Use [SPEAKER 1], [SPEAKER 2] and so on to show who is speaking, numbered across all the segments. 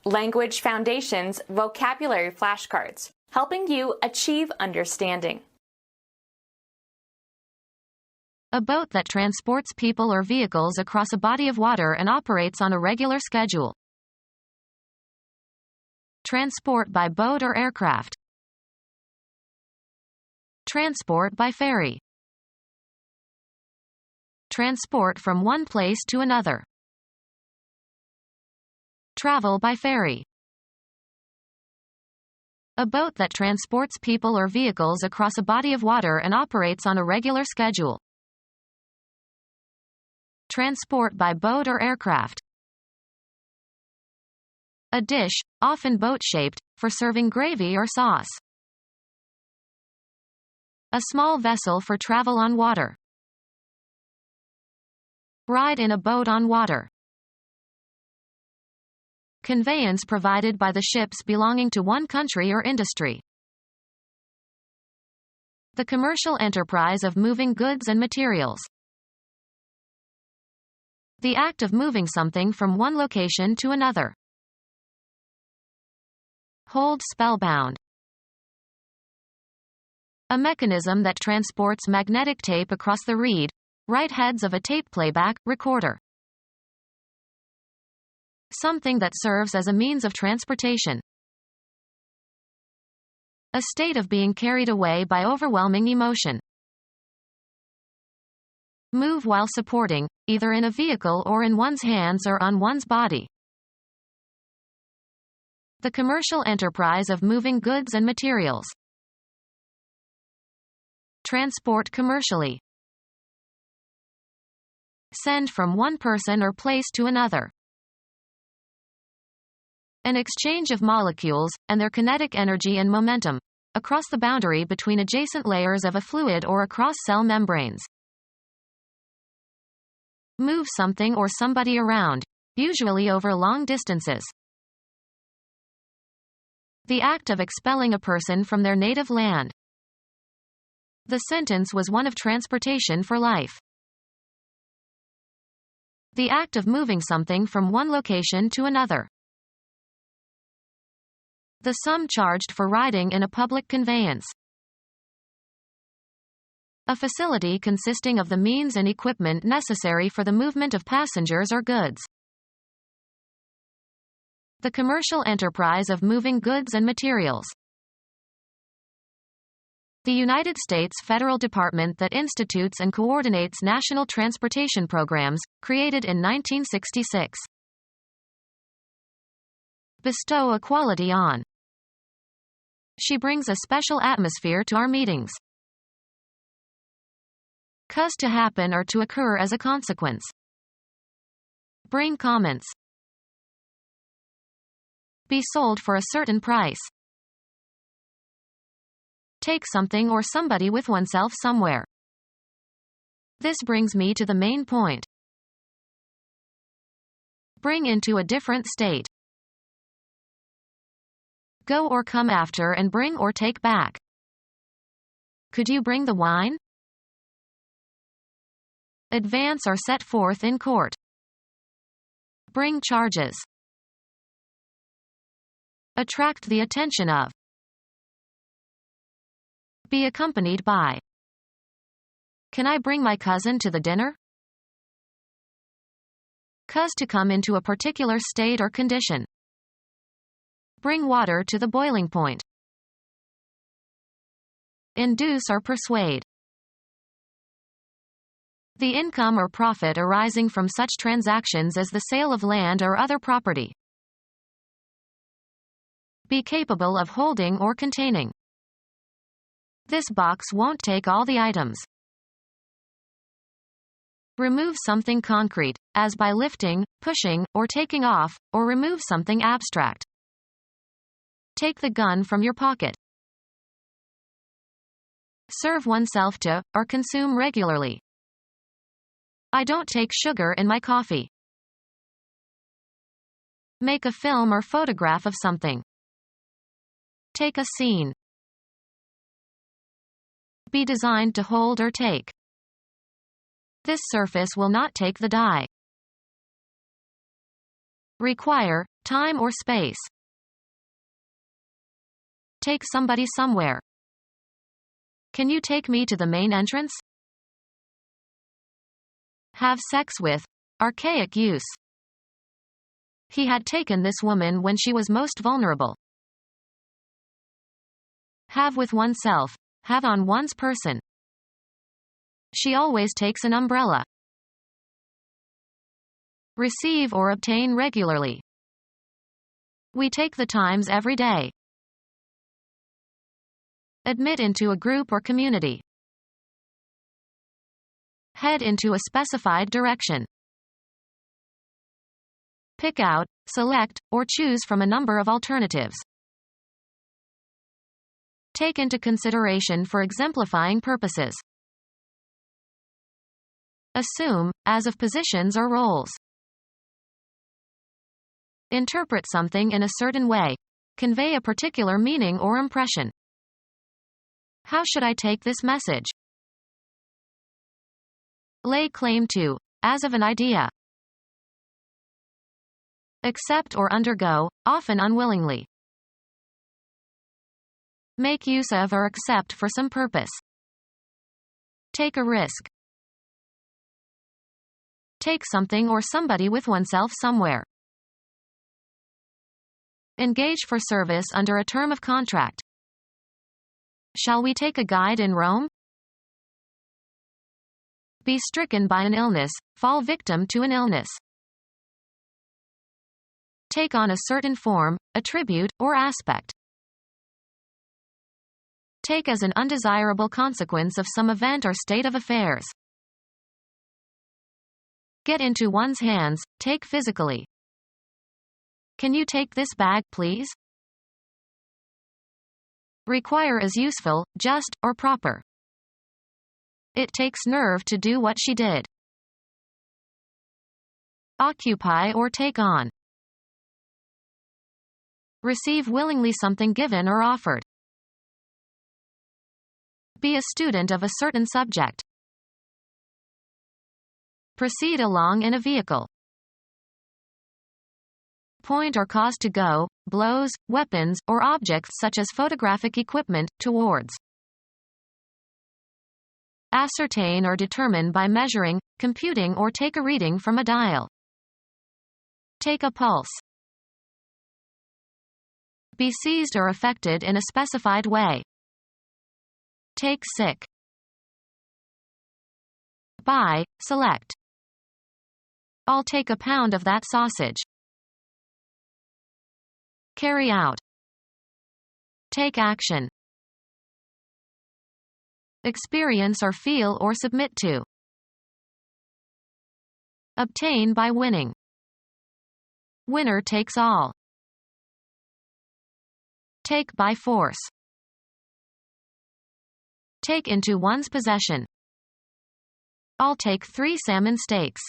[SPEAKER 1] Language Foundations Vocabulary Flashcards, helping you achieve understanding.
[SPEAKER 2] A boat that transports people or vehicles across a body of water and operates on a regular schedule. Transport by boat or aircraft. Transport by ferry. Transport from one place to another. Travel by ferry. A boat that transports people or vehicles across a body of water and operates on a regular schedule. Transport by boat or aircraft. A dish, often boat-shaped, for serving gravy or sauce. A small vessel for travel on water. Ride in a boat on water. Conveyance provided by the ships belonging to one country or industry. The commercial enterprise of moving goods and materials. The act of moving something from one location to another. Hold spellbound. A mechanism that transports magnetic tape across the read/write heads of a tape playback recorder. Something that serves as a means of transportation. A state of being carried away by overwhelming emotion. Move while supporting, either in a vehicle or in one's hands or on one's body. The commercial enterprise of moving goods and materials. Transport commercially. Send from one person or place to another. An exchange of molecules, and their kinetic energy and momentum, across the boundary between adjacent layers of a fluid or across cell membranes. Move something or somebody around, usually over long distances. The act of expelling a person from their native land. The sentence was one of transportation for life. The act of moving something from one location to another. The sum charged for riding in a public conveyance. A facility consisting of the means and equipment necessary for the movement of passengers or goods. The commercial enterprise of moving goods and materials. The United States federal department that institutes and coordinates national transportation programs, created in 1966. Bestow a quality on. She brings a special atmosphere to our meetings. Cause to happen or to occur as a consequence. Bring comments. Be sold for a certain price. Take something or somebody with oneself somewhere. This brings me to the main point. Bring into a different state. Go or come after and bring or take back. Could you bring the wine? Advance or set forth in court. Bring charges. Attract the attention of. Be accompanied by. Can I bring my cousin to the dinner? Cause to come into a particular state or condition. Bring water to the boiling point. Induce or persuade. The income or profit arising from such transactions as the sale of land or other property. Be capable of holding or containing. This box won't take all the items. Remove something concrete, as by lifting, pushing, or taking off, or remove something abstract. Take the gun from your pocket. Serve oneself to, or consume regularly. I don't take sugar in my coffee. Make a film or photograph of something. Take a scene. Be designed to hold or take. This surface will not take the dye. Require time or space. Take somebody somewhere. Can you take me to the main entrance? Have sex with. Archaic use. He had taken this woman when she was most vulnerable. Have with oneself. Have on one's person. She always takes an umbrella. Receive or obtain regularly. We take the Times every day. Admit into a group or community. Head into a specified direction. Pick out, select, or choose from a number of alternatives. Take into consideration for exemplifying purposes. Assume, as of positions or roles. Interpret something in a certain way. Convey a particular meaning or impression. How should I take this message? Lay claim to, as of an idea. Accept or undergo, often unwillingly. Make use of or accept for some purpose. Take a risk. Take something or somebody with oneself somewhere. Engage for service under a term of contract. Shall we take a guide in Rome? Be stricken by an illness, fall victim to an illness. Take on a certain form, attribute, or aspect. Take as an undesirable consequence of some event or state of affairs. Get into one's hands, take physically. Can you take this bag, please? Require is useful, just, or proper. It takes nerve to do what she did. Occupy or take on. Receive willingly something given or offered. Be a student of a certain subject. Proceed along in a vehicle. Point or cause to go, blows, weapons, or objects such as photographic equipment, towards. Ascertain or determine by measuring, computing or take a reading from a dial. Take a pulse. Be seized or affected in a specified way. Take sick. Buy, select. I'll take a pound of that sausage. Carry out. Take action. Experience or feel or submit to. Obtain by winning. Winner takes all. Take by force. Take into one's possession. I'll take 3 salmon steaks.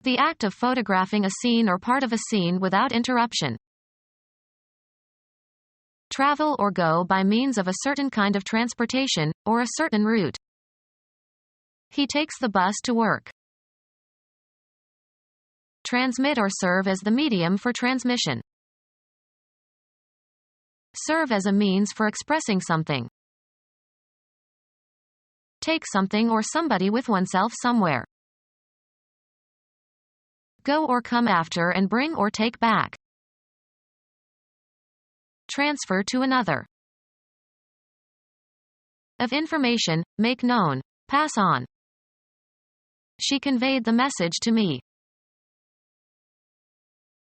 [SPEAKER 2] The act of photographing a scene or part of a scene without interruption. Travel or go by means of a certain kind of transportation, or a certain route. He takes the bus to work. Transmit or serve as the medium for transmission. Serve as a means for expressing something. Take something or somebody with oneself somewhere. Go or come after and bring or take back. Transfer to another. Of information, make known, pass on. She conveyed the message to me.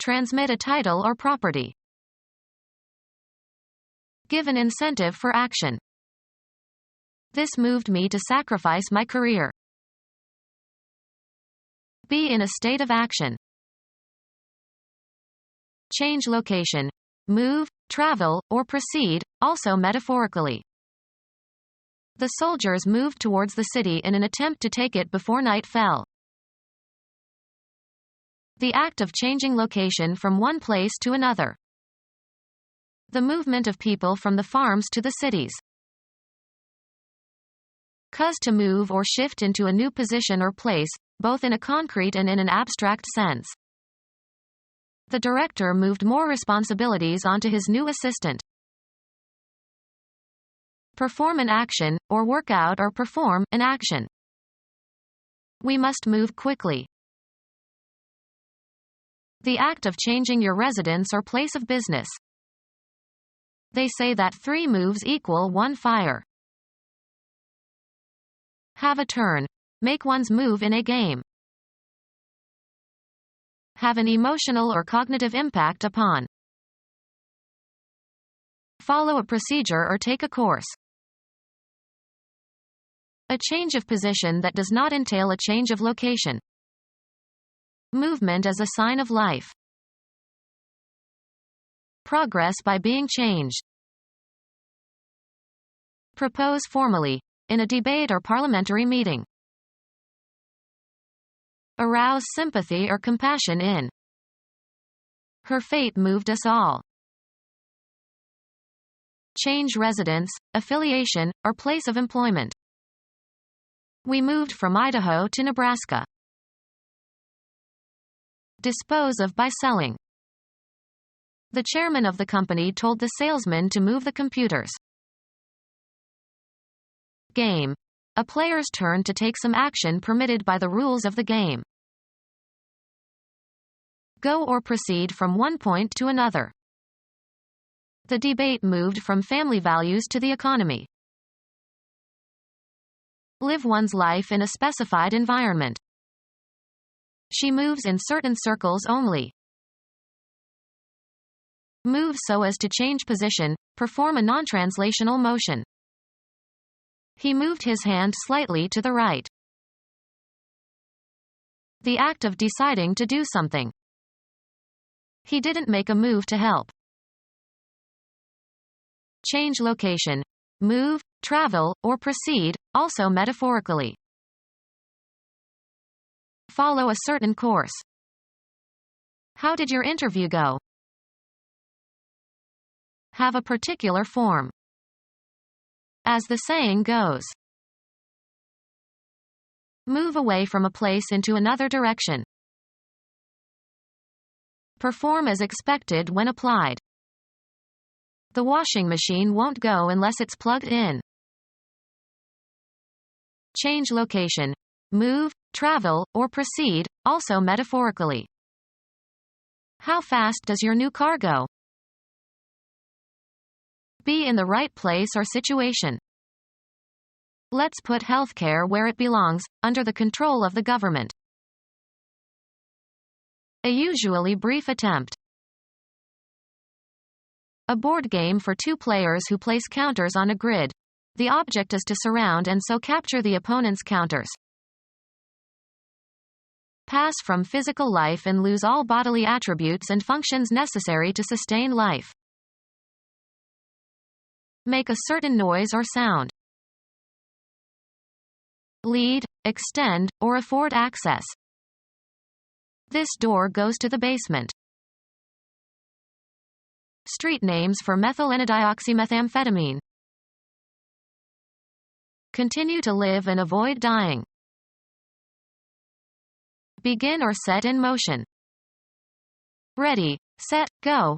[SPEAKER 2] Transmit a title or property. Give an incentive for action. This moved me to sacrifice my career. Be in a state of action. Change location. Move, travel, or proceed, also metaphorically. The soldiers moved towards the city in an attempt to take it before night fell. The act of changing location from one place to another. The movement of people from the farms to the cities. Cause to move or shift into a new position or place, both in a concrete and in an abstract sense. The director moved more responsibilities onto his new assistant. Perform an action, or work out or perform an action. We must move quickly. The act of changing your residence or place of business. They say that 3 moves equal 1 fire. Have a turn. Make one's move in a game. Have an emotional or cognitive impact upon. Follow a procedure or take a course. A change of position that does not entail a change of location. Movement as a sign of life. Progress by being changed. Propose formally, in a debate or parliamentary meeting. Arouse sympathy or compassion in. Her fate moved us all. Change residence, affiliation, or place of employment. We moved from Idaho to Nebraska. Dispose of by selling. The chairman of the company told the salesman to move the computers. Game. A player's turn to take some action permitted by the rules of the game. Go or proceed from one point to another. The debate moved from family values to the economy. Live one's life in a specified environment. She moves in certain circles only. Move so as to change position, perform a non-translational motion. He moved his hand slightly to the right. The act of deciding to do something. He didn't make a move to help. Change location. Move, travel, or proceed, also metaphorically. Follow a certain course. How did your interview go? Have a particular form. As the saying goes. Move away from a place into another direction. Perform as expected when applied. The washing machine won't go unless it's plugged in. Change location. Move, travel, or proceed, also metaphorically. How fast does your new car go? Be in the right place or situation. Let's put healthcare where it belongs, under the control of the government. A usually brief attempt. A board game for 2 players who place counters on a grid. The object is to surround and so capture the opponent's counters. Pass from physical life and lose all bodily attributes and functions necessary to sustain life. Make a certain noise or sound. Lead, extend, or afford access. This door goes to the basement. Street names for methylenedioxymethamphetamine. Continue to live and avoid dying. Begin or set in motion. Ready, set, go.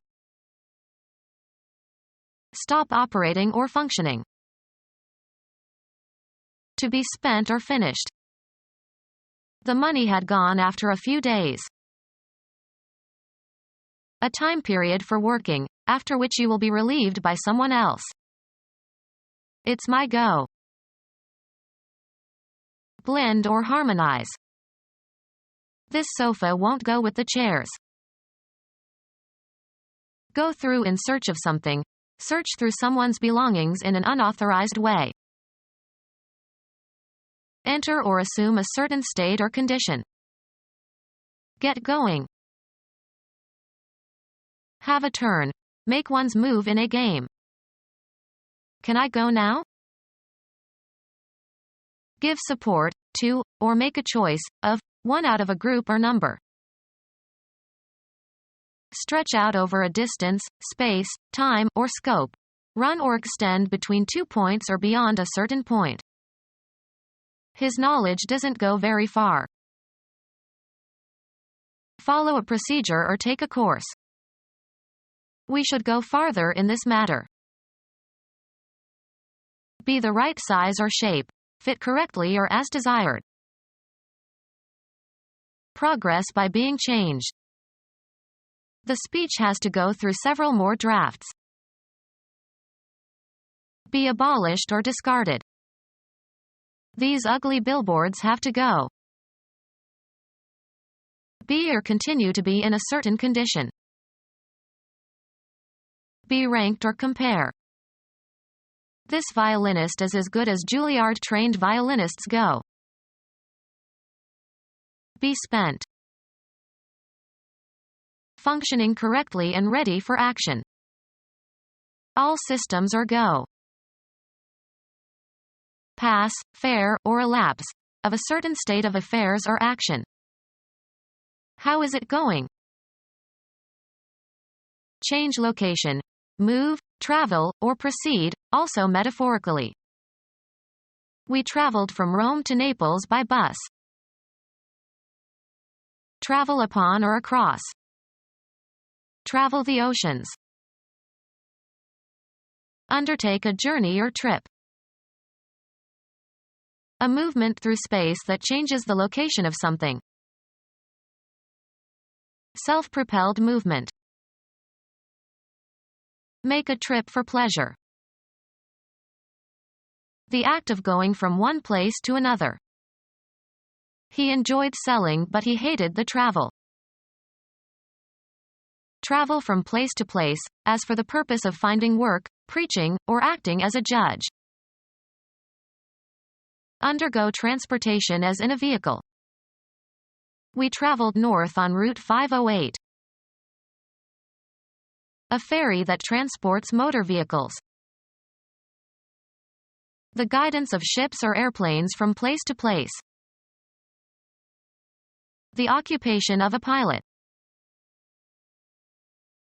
[SPEAKER 2] Stop operating or functioning. To be spent or finished. The money had gone after a few days. A time period for working, after which you will be relieved by someone else. It's my go. Blend or harmonize. This sofa won't go with the chairs. Go through in search of something. Search through someone's belongings in an unauthorized way. Enter or assume a certain state or condition. Get going. Have a turn. Make one's move in a game. Can I go now? Give support to, or make a choice of, one out of a group or number. Stretch out over a distance, space, time, or scope. Run or extend between 2 points or beyond a certain point. His knowledge doesn't go very far. follow a procedure or take a course. We should go farther in this matter. Be the right size or shape, fit correctly or as desired. Progress by being changed. The speech has to go through several more drafts. Be abolished or discarded. These ugly billboards have to go. Be or continue to be in a certain condition. Be ranked or compare. This violinist is as good as Juilliard-trained violinists go. Be spent. Functioning correctly and ready for action. All systems are go. Pass, fair, or elapse, of a certain state of affairs or action. How is it going? Change location. Move, travel, or proceed, also metaphorically. We traveled from Rome to Naples by bus. Travel upon or across. Travel the oceans. Undertake a journey or trip. A movement through space that changes the location of something. Self-propelled movement. Make a trip for pleasure. The act of going from one place to another. He enjoyed selling but he hated the travel. Travel from place to place, as for the purpose of finding work, preaching, or acting as a judge. Undergo transportation as in a vehicle. We traveled north on Route 508. A ferry that transports motor vehicles. The guidance of ships or airplanes from place to place. The occupation of a pilot.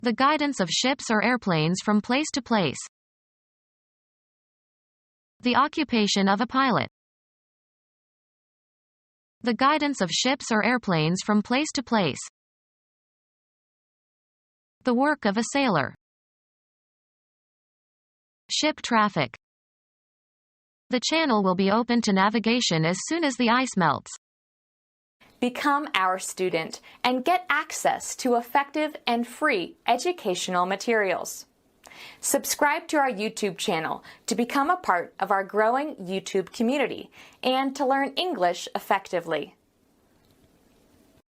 [SPEAKER 2] The guidance of ships or airplanes from place to place. The occupation of a pilot. The guidance of ships or airplanes from place to place. The work of a sailor. Ship traffic. The channel will be open to navigation as soon as the ice melts.
[SPEAKER 1] Become our student and get access to effective and free educational materials. Subscribe to our YouTube channel to become a part of our growing YouTube community and to learn English effectively.